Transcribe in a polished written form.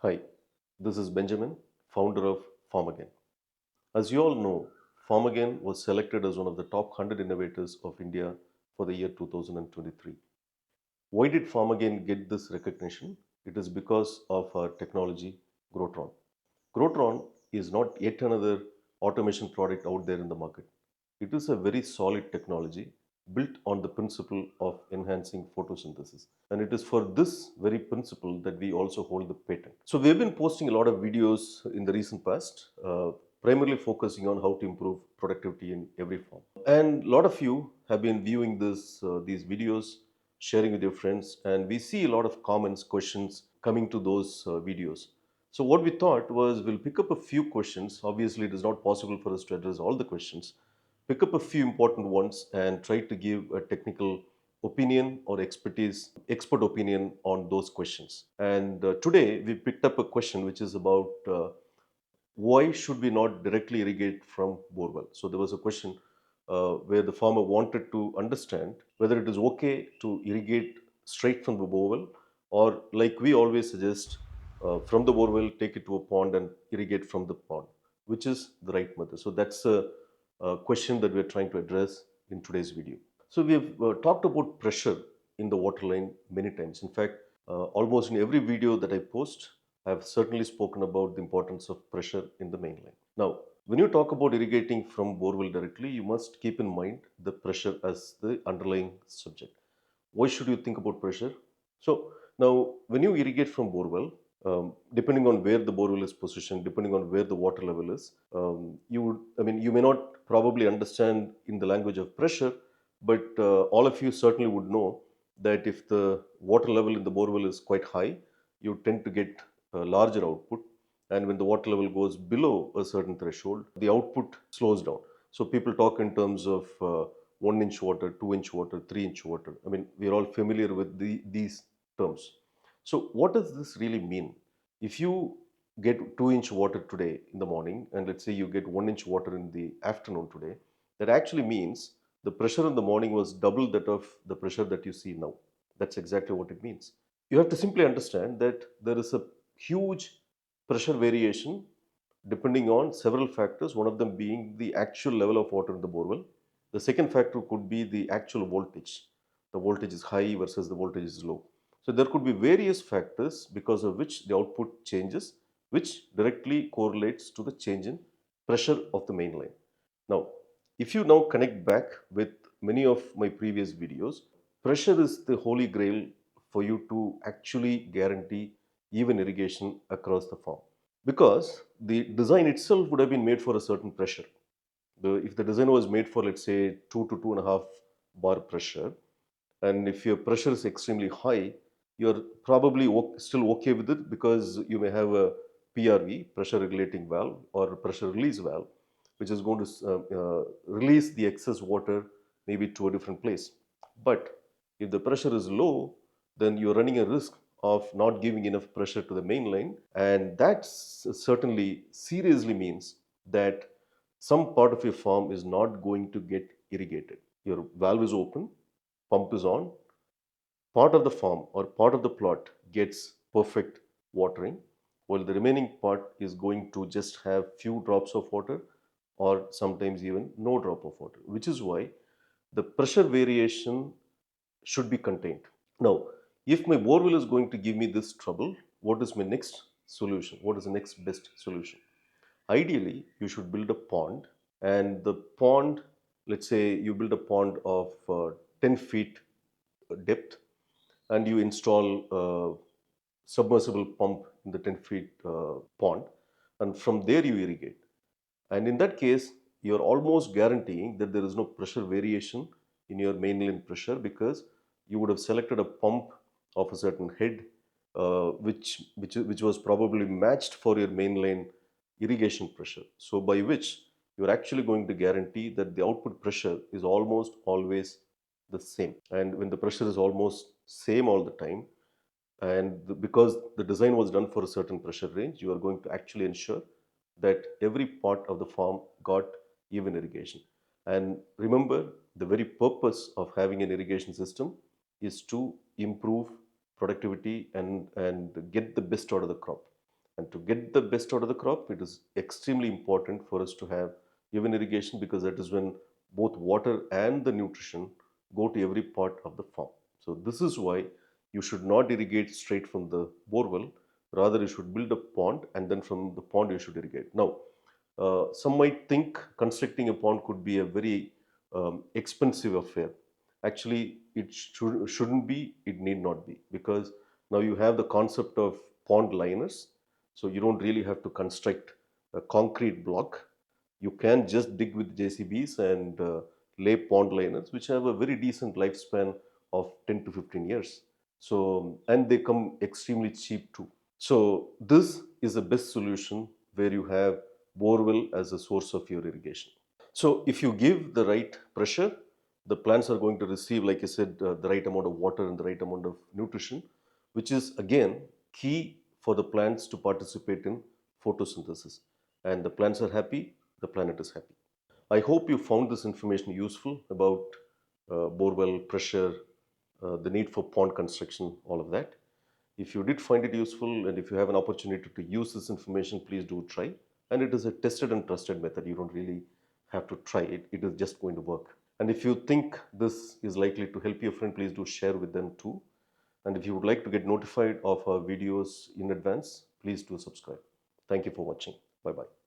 Hi, this is Benjamin, founder of Farmagain. As you all know, Farmagain was selected as one of the top 100 innovators of India for the year 2023. Why did Farmagain get this recognition? It is because of our technology, Grotron. Grotron is not yet another automation product out there in the market. It is a very solid technology built on the principle of enhancing photosynthesis. And it is for this very principle that we also hold the patent. So, we have been posting a lot of videos in the recent past, primarily focusing on how to improve productivity in every form. And a lot of you have been viewing these videos, sharing with your friends, and we see a lot of comments, questions coming to those videos. So what we thought was we'll pick up a few questions. Obviously, it is not possible for us to address all the questions. Pick up a few important ones and try to give a technical opinion or expert opinion on those questions. And today we picked up a question which is about why should we not directly irrigate from borewell? So there was a question where the farmer wanted to understand whether it is okay to irrigate straight from the borewell, or like we always suggest, from the borewell take it to a pond and irrigate from the pond, which is the right method. So that's a question that we're trying to address in today's video. So we've talked about pressure in the water line many times. In fact, almost in every video that I post, I have certainly spoken about the importance of pressure in the main line. Now, when you talk about irrigating from borewell directly, you must keep in mind the pressure as the underlying subject. Why should you think about pressure? So, now when you irrigate from borewell, depending on where the borewell is positioned, depending on where the water level is, you may not probably understand in the language of pressure, but all of you certainly would know that if the water level in the borewell is quite high, you tend to get a larger output. And when the water level goes below a certain threshold, the output slows down. So people talk in terms of 1 inch water, 2 inch water, 3 inch water. I mean, we're all familiar with these terms. So what does this really mean? If you get 2 inch water today in the morning, and let's say you get 1 inch water in the afternoon today, that actually means the pressure in the morning was double that of the pressure that you see now. That's exactly what it means. You have to simply understand that there is a huge pressure variation depending on several factors, one of them being the actual level of water in the borewell. The second factor could be the actual voltage. The voltage is high versus the voltage is low. So there could be various factors because of which the output changes, which directly correlates to the change in pressure of the main line. Now, if you now connect back with many of my previous videos, pressure is the holy grail for you to actually guarantee even irrigation across the farm. Because the design itself would have been made for a certain pressure. If the design was made for, let's say, 2 to 2.5 bar pressure, and if your pressure is extremely high, you're probably still okay with it because you may have a PRV, pressure regulating valve, or pressure release valve, which is going to release the excess water maybe to a different place. But if the pressure is low, then you're running a risk of not giving enough pressure to the main line, and that certainly seriously means that some part of your farm is not going to get irrigated. Your valve is open, pump is on, part of the farm or part of the plot gets perfect watering, while the remaining part is going to just have few drops of water or sometimes even no drop of water, which is why the pressure variation should be contained. Now, if my borewell is going to give me this trouble, what is my next solution? What is the next best solution? Ideally, you should build a pond, and the pond, let's say you build a pond of 10 feet depth, and you install a submersible pump in the 10 feet pond, and from there you irrigate. And in that case, you're almost guaranteeing that there is no pressure variation in your mainline pressure because you would have selected a pump of a certain head, which was probably matched for your mainline irrigation pressure. So by which you're actually going to guarantee that the output pressure is almost always the same. And when the pressure is almost same all the time, and because the design was done for a certain pressure range, you are going to actually ensure that every part of the farm got even irrigation. And remember, the very purpose of having an irrigation system is to improve productivity and get the best out of the crop. And to get the best out of the crop, it is extremely important for us to have even irrigation, because that is when both water and the nutrition go to every part of the farm. So this is why you should not irrigate straight from the borewell. Rather, you should build a pond, and then from the pond you should irrigate. Now, some might think constructing a pond could be a very expensive affair. Actually, it shouldn't be, it need not be, because now you have the concept of pond liners. So you don't really have to construct a concrete block. You can just dig with JCBs and lay pond liners, which have a very decent lifespan of 10 to 15 years. So, and they come extremely cheap too. So this is the best solution where you have borewell as a source of your irrigation. So if you give the right pressure, the plants are going to receive, like I said, the right amount of water and the right amount of nutrition, which is again key for the plants to participate in photosynthesis. And the plants are happy, the planet is happy. I hope you found this information useful about borewell pressure, the need for pond construction, all of that. If you did find it useful and if you have an opportunity to use this information, please do try. And it is a tested and trusted method. You don't really have to try it. It is just going to work. And if you think this is likely to help your friend, please do share with them too. And if you would like to get notified of our videos in advance, please do subscribe. Thank you for watching. Bye bye.